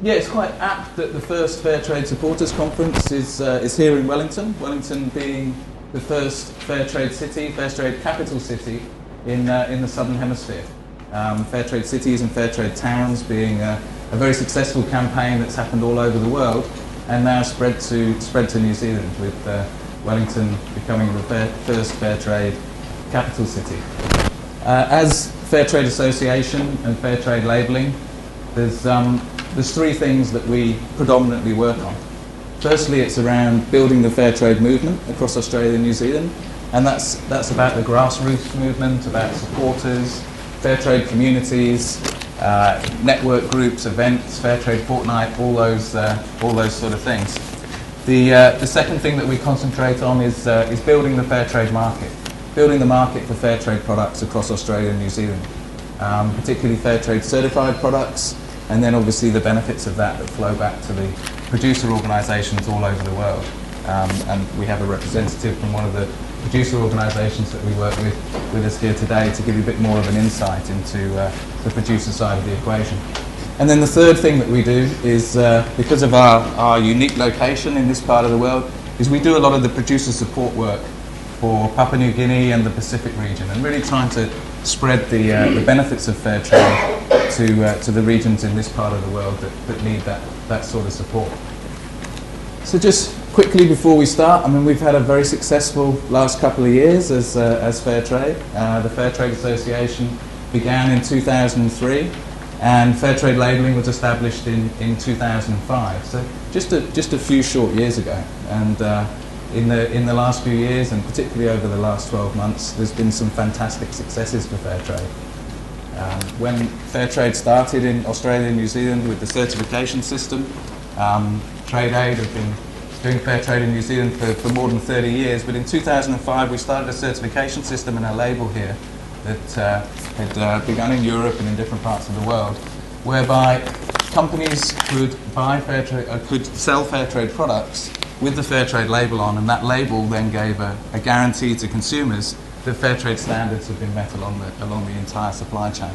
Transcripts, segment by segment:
Yeah, it's quite apt that the first Fairtrade Supporters Conference is here in Wellington. Wellington being the first Fairtrade city, Fairtrade capital city in the Southern Hemisphere. Fairtrade cities and Fairtrade towns being a very successful campaign that's happened all over the world and now spread to New Zealand, with Wellington becoming the first Fairtrade capital city. As Fairtrade Association and Fairtrade labelling, there's three things that we predominantly work on. Firstly, it's around building the Fairtrade movement across Australia and New Zealand, and that's about the grassroots movement, about supporters, Fairtrade communities, network groups, events, Fairtrade fortnight, all those sort of things. The second thing that we concentrate on is building the Fairtrade market, building the market for Fairtrade products across Australia and New Zealand, particularly Fairtrade certified products, and then obviously the benefits of that flow back to the producer organisations all over the world. And we have a representative from one of the producer organisations that we work with us here today to give you a bit more of an insight into the producer side of the equation. And then the third thing that we do is, because of our unique location in this part of the world, is we do a lot of the producer support work for Papua New Guinea and the Pacific region, and really trying to spread the benefits of fair trade to the regions in this part of the world that need that sort of support. So just quickly before we start, I mean, we've had a very successful last couple of years as Fairtrade. The Fairtrade Association began in 2003, and Fairtrade labelling was established in 2005. So just a few short years ago, and in the last few years, and particularly over the last 12 months, there's been some fantastic successes for Fairtrade. When Fairtrade started in Australia and New Zealand with the certification system, Trade Aid have been doing Fairtrade in New Zealand for more than 30 years, but in 2005 we started a certification system and a label here that had begun in Europe and in different parts of the world, whereby companies could buy Fairtrade, could sell Fairtrade products with the Fairtrade label on, and that label then gave a guarantee to consumers that Fairtrade standards have been met along the entire supply chain.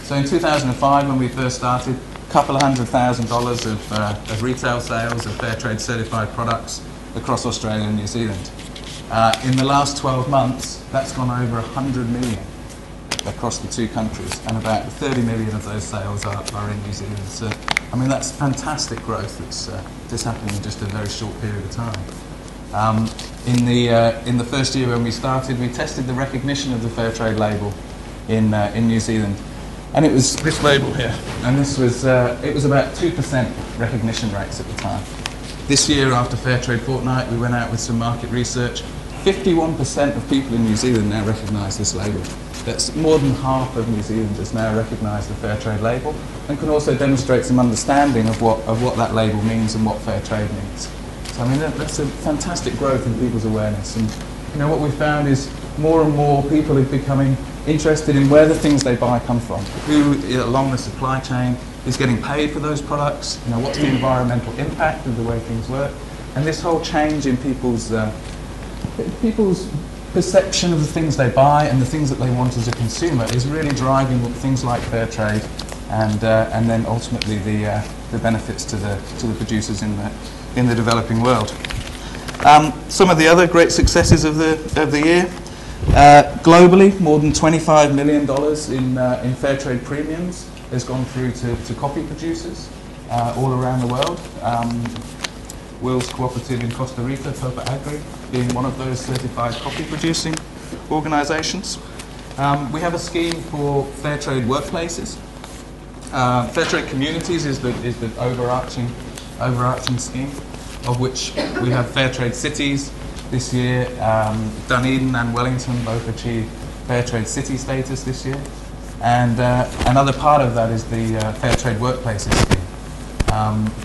So in 2005, when we first started, a couple of $100,000 of retail sales of Fairtrade certified products across Australia and New Zealand. In the last 12 months, that's gone over 100 million across the two countries, and about 30 million of those sales are in New Zealand. So, I mean, that's fantastic growth that's happened in just a very short period of time. In the first year when we started, we tested the recognition of the Fairtrade label in New Zealand, and it was this label here, and this was it was about 2% recognition rates at the time. This year, after Fairtrade Fortnight, we went out with some market research. 51% of people in New Zealand now recognise this label. That's more than half of New Zealanders now recognise the Fairtrade label, and can also demonstrate some understanding of what that label means and what Fairtrade means. So I mean, that's a fantastic growth in people's awareness, and you know what we've found is more and more people are becoming interested in where the things they buy come from, who along the supply chain is getting paid for those products, you know, what's the environmental impact of the way things work, and this whole change in people's perception of the things they buy and the things that they want as a consumer is really driving things like fair trade, and then ultimately the benefits to the producers in the developing world. Some of the other great successes of the year. Globally, more than $25 million in fair trade premiums has gone through to coffee producers all around the world. Will's cooperative in Costa Rica, Topa Agri, being one of those certified coffee producing organisations. We have a scheme for fair trade workplaces. Fair trade communities is the overarching scheme, of which we have fair trade cities. This year, Dunedin and Wellington both achieved fair trade city status this year, and another part of that is the fair trade workplaces scheme.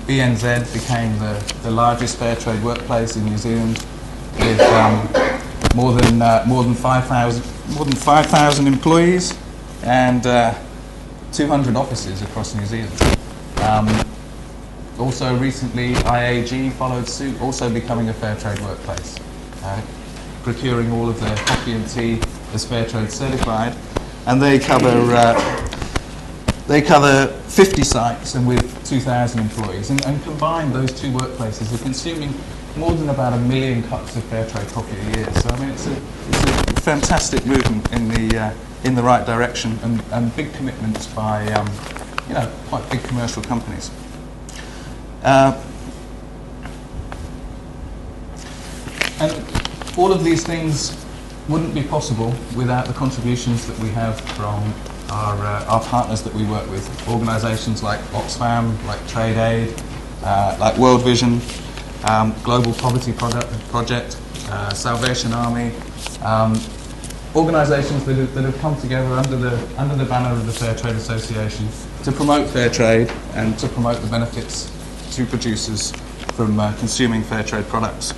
BNZ became the largest fair trade workplace in New Zealand, with more than 5,000 employees and 200 offices across New Zealand. Also recently, IAG followed suit, also becoming a fair trade workplace, procuring all of their coffee and tea as fair trade certified, and they cover They cover 50 sites and with 2,000 employees, and combined those two workplaces are consuming more than about 1 million cups of Fairtrade coffee a year. So I mean, it's a fantastic movement in the right direction, and big commitments by quite big commercial companies. And all of these things wouldn't be possible without the contributions that we have from our partners that we work with, organisations like Oxfam, like Trade Aid, like World Vision, Global Poverty Project, Salvation Army, organisations that have come together under the banner of the Fairtrade Association to promote fair trade and to promote the benefits to producers from consuming fair trade products.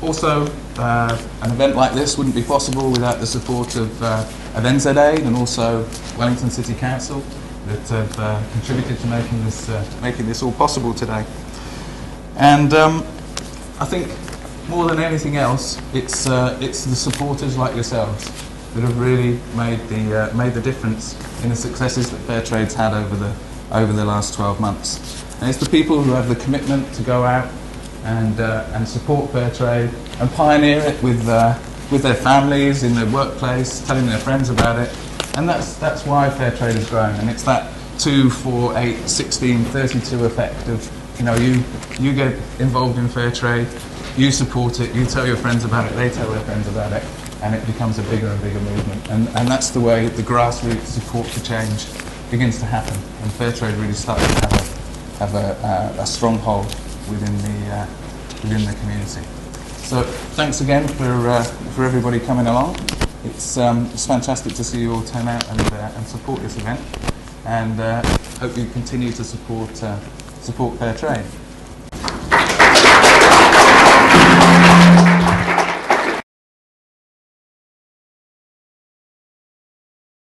Also, an event like this wouldn't be possible without the support of NZ Aid and also Wellington City Council that have contributed to making this all possible today. And I think more than anything else, it's the supporters like yourselves that have really made the difference in the successes that Fairtrade's had over the last 12 months. And it's the people who have the commitment to go out and support Fairtrade and pioneer it with their families, in their workplace, telling their friends about it. And that's why Fairtrade is growing. And it's that 2, 4, 8, 16, 32 effect of, you get involved in Fairtrade, you support it, you tell your friends about it, they tell their friends about it, and it becomes a bigger and bigger movement. And that's the way the grassroots support for change begins to happen. And Fairtrade really starts to have a stronghold within the community. So thanks again for everybody coming along. It's fantastic to see you all turn out and support this event, and hope you continue to support Fairtrade.